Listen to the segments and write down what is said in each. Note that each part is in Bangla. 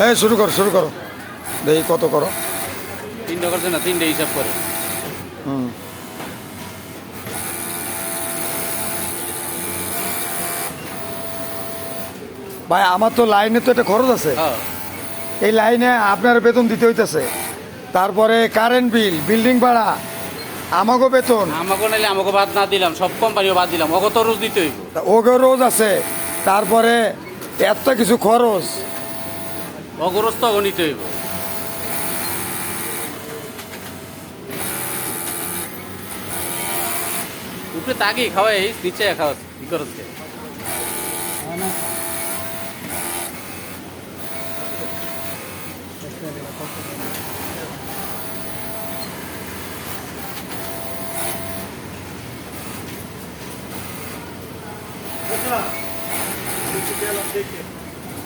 হ্যাঁ শুরু করো দেখি কত করো। 3টা করছে না, 3টে হিসাব করে। হুম ভাই আমার তো লাইনে তো একটা খরচ আছে, হ্যাঁ, এই লাইনে আপনার বেতন দিতে হইতেছে, তারপরে কারেন্ট বিল, বিল্ডিং ভাড়া, আমাকে বেতন, আমাকে নাইলে আমাকে বাদ না দিলাম, সব কোম্পানিও বাদ দিলাম, ওকে তো রোজ দিতে হইব। ওকে রোজ আছে, তারপরে এত কিছু খরচ। ওকে রোজ তো ওকে নিতে হইব। উপরে তাকি খাওয়াই, নিচে খাওয়া কি করছে।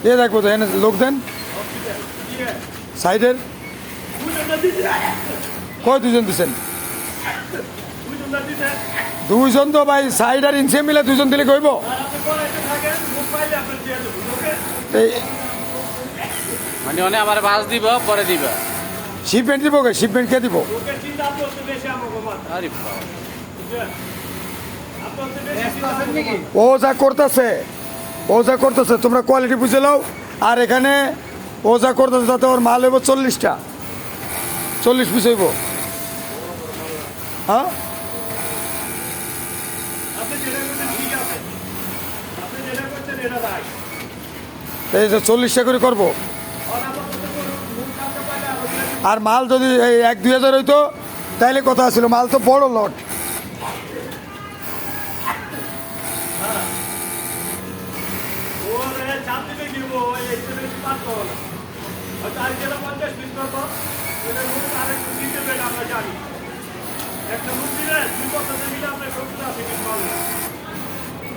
এ দেখবো তো এনে লোক দেন সাইডের, কয় দুজন দিচ্ছেন? দুইজন তো ভাই, সাইড আর ইঞ্চে মিলে দুজন দিলে কইব। এই মানে অনেক আমার বাস দিব, পরে দিব। শিপমেন্ট দিব, শিপমেন্ট কে দিব? আরে বাবা। ও যা করতেছে তোমরা কোয়ালিটি বুঝে নাও। আর এখানে ও যা করতেছে তাতে ওর মাল হইব 40টা, 40 পিস হইব। হ্যাঁ এই যে 40টা করে করবো। আর মাল যদি এই 1-2 হাজার হইতো তাইলে কথা ছিল, মাল তো বড় লট।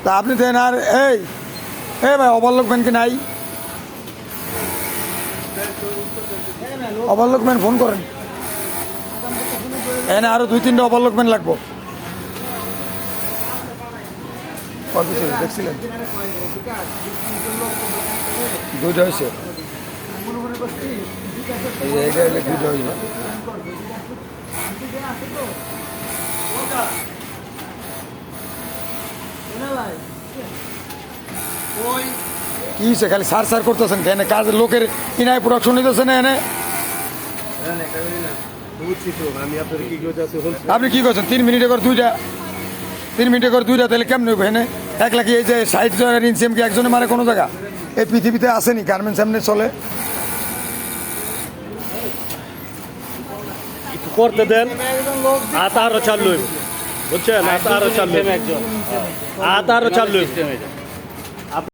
তা আপনি দেন। আর এই ভাই ওভারলোকম্যান কি নাই? ওভারলোকম্যান ফোন করেন, এনে আরো 2-3টা ওভারলোকম্যান লাগবো। দেখছিলেন 2টা হয়েছে, এইটা হলে 2টা হইবে। কি হয়েছে খালি সার করতেছেন কেন? কাজের লোকের ইনায় প্রোডাকশন নিতেছে না এনে। আপনি কি করছেন 3 মিনিটে করে 2টা, 3 মিনিটে করে 2টা, তাহলে কেমন হইব এনে? 1 লাখ এই যে 60 জনের ইনসেম কি একজনে মারে কোনো জায়গা? এই পৃথিবীতে আসেনি গার্মেন্টস এমনি চলে। করতে দেন, আর তারও চালু বুঝছেন, আর তারও চালু, আর তারও চালু।